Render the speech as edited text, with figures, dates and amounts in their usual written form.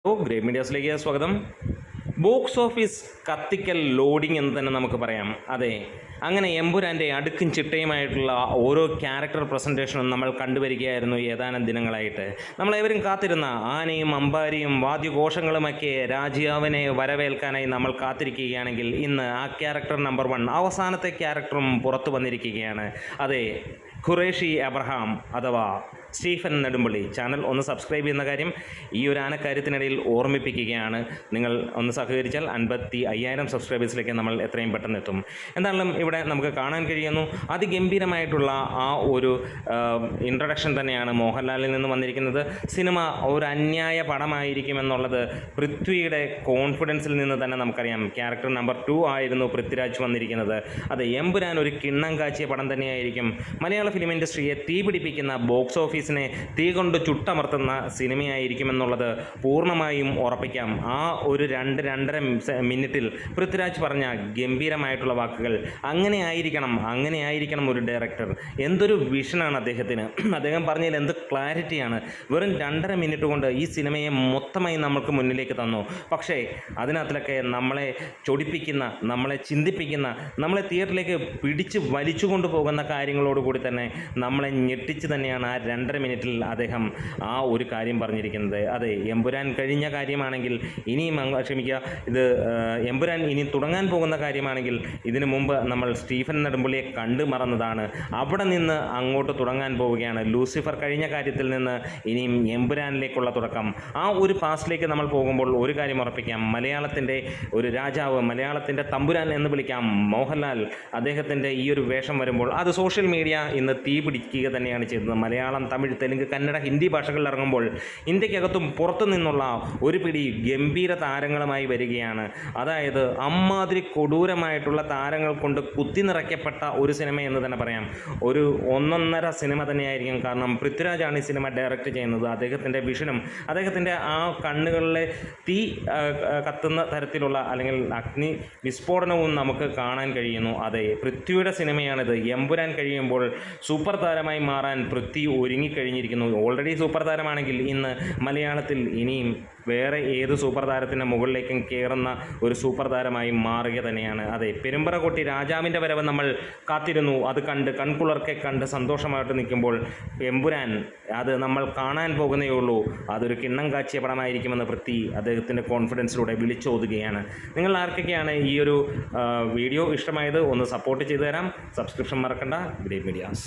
Great മീഡിയാസിലേക്ക് സ്വാഗതം. Box office കത്തിക്കൽ loading എന്ന് തന്നെ നമുക്ക് പറയാം. അതെ, അങ്ങനെ എമ്പുരാൻ്റെ അടുക്കും ചിട്ടയുമായിട്ടുള്ള ഓരോ ക്യാരക്ടർ പ്രസൻറ്റേഷനും നമ്മൾ കണ്ടുവരികയായിരുന്നു ഏതാനും ദിനങ്ങളായിട്ട്. നമ്മളേവരും കാത്തിരുന്ന ആനയും അമ്പാരിയും വാദ്യഘോഷങ്ങളുമൊക്കെ രാജാവിനെ വരവേൽക്കാനായി നമ്മൾ കാത്തിരിക്കുകയാണെങ്കിൽ ഇന്ന് ആ ക്യാരക്ടർ നമ്പർ 1 അവസാനത്തെ ക്യാരക്ടറും പുറത്തു വന്നിരിക്കുകയാണ്. അതെ, ഖുറേഷി അബ്രഹാം അഥവാ സ്റ്റീഫൻ നെടുമ്പള്ളി. ചാനൽ ഒന്ന് സബ്സ്ക്രൈബ് ചെയ്യുന്ന കാര്യം ഈ ഒരു ആനക്കാര്യത്തിനിടയിൽ ഓർമ്മിപ്പിക്കുകയാണ്. നിങ്ങൾ ഒന്ന് സഹകരിച്ചാൽ 55,000 സബ്സ്ക്രൈബേഴ്സിലേക്ക് നമ്മൾ എത്രയും പെട്ടെന്ന് എത്തും. എന്തായാലും ഇവിടെ നമുക്ക് കാണാൻ കഴിയുന്നു അതിഗംഭീരമായിട്ടുള്ള ആ ഒരു ഇൻട്രൊഡക്ഷൻ തന്നെയാണ് മോഹൻലാലിൽ നിന്ന് വന്നിരിക്കുന്നത്. സിനിമ ഒരു അന്യായ പടമായിരിക്കുമെന്നുള്ളത് പൃഥ്വിയുടെ കോൺഫിഡൻസിൽ നിന്ന് തന്നെ നമുക്കറിയാം. ക്യാരക്ടർ നമ്പർ 2 ആയിരുന്നു പൃഥ്വിരാജ് വന്നിരിക്കുന്നത്. അത് എമ്പുരാൻ ഒരു കിണ്ണം കാച്ചിയ പടം തന്നെയായിരിക്കും. മലയാള ഫിലിം ഇൻഡസ്ട്രിയെ തീപിടിപ്പിക്കുന്ന, ബോക്സ് ഓഫീസിനെ തീ കൊണ്ട് ചുട്ടമർത്തുന്ന സിനിമയായിരിക്കുമെന്നുള്ളത് പൂർണ്ണമായും ഉറപ്പിക്കാം. ആ ഒരു 2-2.5 മിനിറ്റിൽ പൃഥ്വിരാജ് പറഞ്ഞ ഗംഭീരമായിട്ടുള്ള വാക്കുകൾ, അങ്ങനെ ആയിരിക്കണം ഒരു ഡയറക്ടർ. എന്തൊരു വിഷനാണ് അദ്ദേഹത്തിന്. അദ്ദേഹം പറഞ്ഞതിൽ എന്ത് ക്ലാരിറ്റിയാണ്. വെറും 2.5 മിനിറ്റ് കൊണ്ട് ഈ സിനിമയെ മൊത്തമായി നമ്മൾക്ക് മുന്നിലേക്ക് തന്നു. പക്ഷേ അതിനകത്തിലൊക്കെ നമ്മളെ ചൊടിപ്പിക്കുന്ന, നമ്മളെ ചിന്തിപ്പിക്കുന്ന, നമ്മളെ തിയേറ്ററിലേക്ക് പിടിച്ച് വലിച്ചു കൊണ്ടുപോകുന്ന കാര്യങ്ങളോടുകൂടി തന്നെ നമ്മളെ ഞെട്ടിച്ച് തന്നെയാണ് ആ 2.5 മിനിറ്റിൽ അദ്ദേഹം ആ ഒരു കാര്യം പറഞ്ഞിരിക്കുന്നത്. അതെ, എമ്പുരാൻ കഴിഞ്ഞ കാര്യമാണെങ്കിൽ ഇനിയും ക്ഷമിക്കുക, ഇത് എമ്പുരാൻ ഇനി തുടങ്ങാൻ പോകുന്ന കാര്യമാണെങ്കിൽ ഇതിനു മുമ്പ് നമ്മൾ സ്റ്റീഫൻ നെടുമ്പള്ളിയെ കണ്ടു മറന്നതാണ്. അവിടെ നിന്ന് അങ്ങോട്ട് തുടങ്ങാൻ പോവുകയാണ്. ലൂസിഫർ കഴിഞ്ഞ കാര്യത്തിൽ നിന്ന് ഇനിയും എമ്പുരാനിലേക്കുള്ള തുടക്കം. ആ ഒരു പാസ്റ്റിലേക്ക് നമ്മൾ പോകുമ്പോൾ ഒരു കാര്യം ഉറപ്പിക്കാം, മലയാളത്തിൻ്റെ ഒരു രാജാവ്, മലയാളത്തിൻ്റെ തമ്പുരാൻ എന്ന് വിളിക്കാം മോഹൻലാൽ, അദ്ദേഹത്തിൻ്റെ ഈ ഒരു വേഷം വരുമ്പോൾ അത് സോഷ്യൽ മീഡിയ ഇന്ന് തീ പിടിക്കുക തന്നെയാണ് ചെയ്തത്. മലയാളം, തമിഴ്, തെലുങ്ക്, കന്നഡ, ഹിന്ദി ഭാഷകളിൽ ഇറങ്ങുമ്പോൾ ഇന്ത്യക്കകത്തും പുറത്തു നിന്നുള്ള ഒരു പിടി ഗംഭീര താരങ്ങളുമായി വരികയാണ്. അതായത് അമ്മാതിരി കൊടൂരമായിട്ടുള്ള താരങ്ങൾ കൊണ്ട് കുത്തി നിറയ്ക്കപ്പെട്ട ഒരു സിനിമ എന്ന് തന്നെ പറയാം. ഒരു 1.5 സിനിമ തന്നെയായിരിക്കും. കാരണം പൃഥ്വിരാജാണ് ഈ സിനിമ ഡയറക്റ്റ് ചെയ്യുന്നത്. അദ്ദേഹത്തിൻ്റെ വിഷനും അദ്ദേഹത്തിൻ്റെ ആ കണ്ണുകളിലെ തീ കത്തുന്ന തരത്തിലുള്ള അല്ലെങ്കിൽ അഗ്നി വിസ്ഫോടനവും നമുക്ക് കാണാൻ കഴിയുന്നു. അതെ, പൃഥ്വിയുടെ സിനിമയാണിത്. എമ്പുരാൻ കഴിയുമ്പോൾ സൂപ്പർ താരമായി മാറാൻ പൃഥ്വി ഒരുങ്ങിക്കഴിഞ്ഞിരിക്കുന്നു. ഓൾറെഡി സൂപ്പർ താരമാണെങ്കിൽ ഇന്ന് മലയാളത്തിൽ ഇനിയും വേറെ ഏത് സൂപ്പർ താരത്തിൻ്റെ മുകളിലേക്കും കയറുന്ന ഒരു സൂപ്പർ താരമായി മാറുക തന്നെയാണ്. അതെ, പെരുമ്പറ കൊട്ടി രാജാവിൻ്റെ വരവ് നമ്മൾ കാത്തിരുന്നു. അത് കണ്ട് കൺകുളർക്കെ കണ്ട് സന്തോഷമായിട്ട് നിൽക്കുമ്പോൾ എമ്പുരാൻ അത് നമ്മൾ കാണാൻ പോകുന്നേ ഉള്ളൂ. അതൊരു കിണ്ണം കാച്ചിയ പടമായിരിക്കുമെന്ന് പൃഥ്വി അദ്ദേഹത്തിൻ്റെ കോൺഫിഡൻസിലൂടെ വിളിച്ചോതുകയാണ്. നിങ്ങൾ ആർക്കൊക്കെയാണ് ഈ ഒരു വീഡിയോ ഇഷ്ടമായത് ഒന്ന് സപ്പോർട്ട് ചെയ്തു തരാം. സബ്സ്ക്രിപ്ഷൻ മറക്കണ്ട. Great medias.